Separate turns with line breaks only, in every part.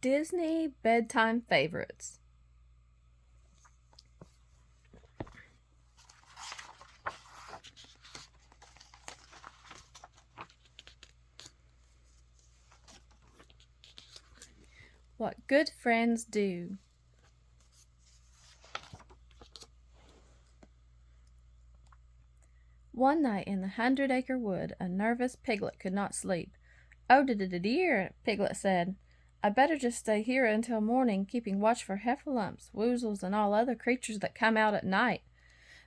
Disney Bedtime Favorites. What Good Friends Do. One night in the 100-acre wood, a nervous Piglet could not sleep. "Oh, dear," Piglet said. "I'd better just stay here until morning, keeping watch for heffalumps, woozles, and all other creatures that come out at night."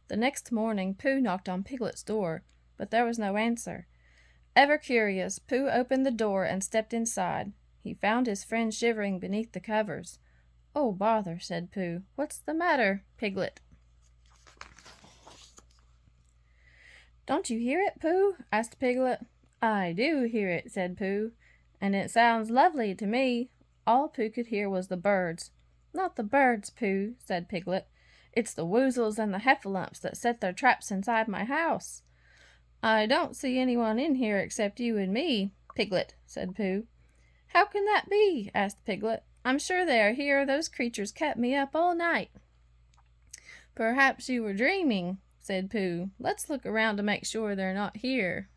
The next morning Pooh knocked on Piglet's door, but there was no answer. Ever curious, Pooh opened the door and stepped inside. He found his friend shivering beneath the covers. "Oh, bother," said Pooh. "What's the matter, Piglet?" "Don't you hear it, Pooh?" asked Piglet. "I do hear it," said Pooh, "and it sounds lovely to me." All Pooh could hear was the birds. "Not the birds, Pooh," said Piglet. "It's the woozles and the heffalumps that set their traps inside my house." "I don't see anyone in here except you and me, Piglet," said Pooh. "How can that be?" asked Piglet. "I'm sure they are here. Those creatures kept me up all night." "Perhaps you were dreaming," said Pooh. "Let's look around to make sure they're not here."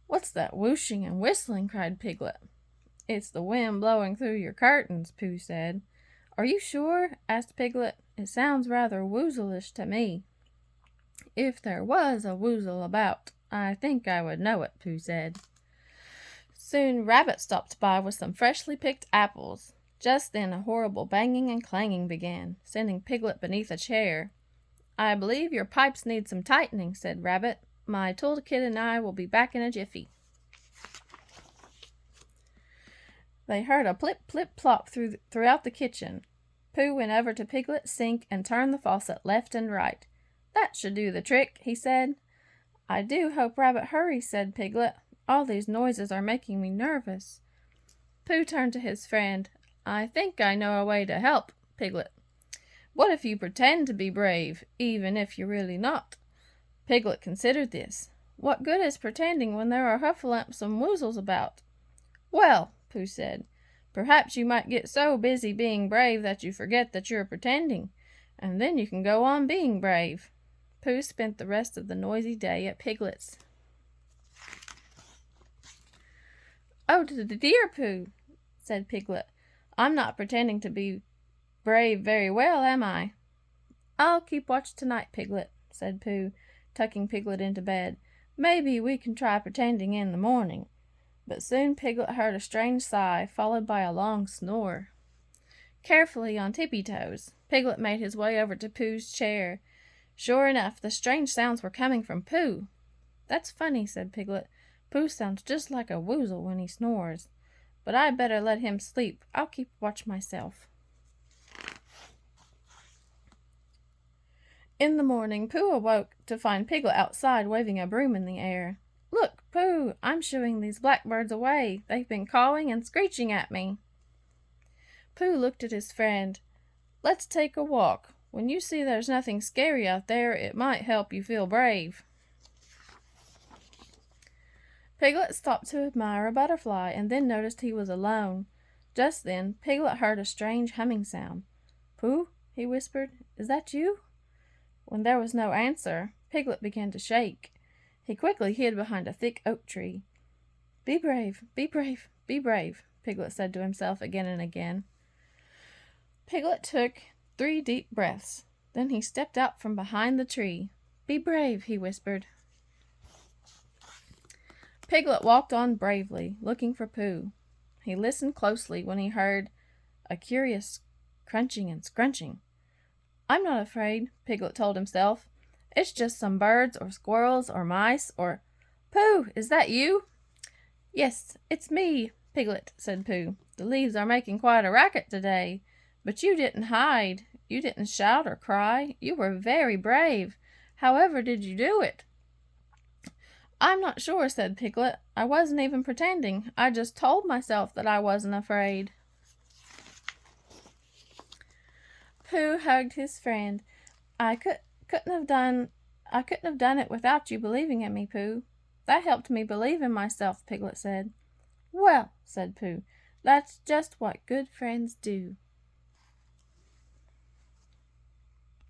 "What's that whooshing and whistling?" cried Piglet. "It's the wind blowing through your curtains," Pooh said. "Are you sure?" asked Piglet. "It sounds rather woozleish to me." "If there was a woozle about, I think I would know it," Pooh said. Soon Rabbit stopped by with some freshly picked apples. Just then a horrible banging and clanging began, sending Piglet beneath a chair. "I believe your pipes need some tightening," said Rabbit. "My toolkit and I will be back in a jiffy." They heard a plip, plip, plop throughout the kitchen. Pooh went over to Piglet's sink and turned the faucet left and right. "That should do the trick," he said. "I do hope Rabbit hurries," said Piglet. "All these noises are making me nervous." Pooh turned to his friend. "I think I know a way to help, Piglet. What if you pretend to be brave, even if you're really not?" Piglet considered this. "What good is pretending when there are heffalumps and woozles about?" "Well," Pooh said, "perhaps you might get so busy being brave that you forget that you're pretending, and then you can go on being brave." Pooh spent the rest of the noisy day at Piglet's. "Oh, dear, Pooh," said Piglet. "I'm not pretending to be brave very well, am I?" "I'll keep watch tonight, Piglet," said Pooh, tucking Piglet into bed. "Maybe we can try pretending in the morning." But soon Piglet heard a strange sigh, followed by a long snore. Carefully, on tippy toes, Piglet made his way over to Pooh's chair. Sure enough, the strange sounds were coming from Pooh. "That's funny," said Piglet. "Pooh sounds just like a woozle when he snores. But I'd better let him sleep. I'll keep watch myself." In the morning, Pooh awoke to find Piglet outside waving a broom in the air. "Look, Pooh, I'm shooing these blackbirds away. They've been cawing and screeching at me." Pooh looked at his friend. "Let's take a walk. When you see there's nothing scary out there, it might help you feel brave." Piglet stopped to admire a butterfly and then noticed he was alone. Just then Piglet heard a strange humming sound. "Pooh," he whispered, "is that you?" When there was no answer, Piglet began to shake. He quickly hid behind a thick oak tree. "Be brave, be brave, be brave," Piglet said to himself again and again. Piglet took 3 deep breaths. Then he stepped out from behind the tree. "Be brave," he whispered. Piglet walked on bravely, looking for Pooh. He listened closely when he heard a curious crunching and scrunching. "I'm not afraid," Piglet told himself. "It's just some birds or squirrels or mice or—" "Pooh, is that you?" "Yes, it's me, Piglet," said Pooh. "The leaves are making quite a racket today. But you didn't hide. You didn't shout or cry. You were very brave. However did you do it?" "I'm not sure," said Piglet. "I wasn't even pretending. I just told myself that I wasn't afraid." Pooh hugged his friend. I couldn't have done it without you believing in me, Pooh." That helped me believe in myself, Piglet said. Well, said Pooh, that's just what good friends do.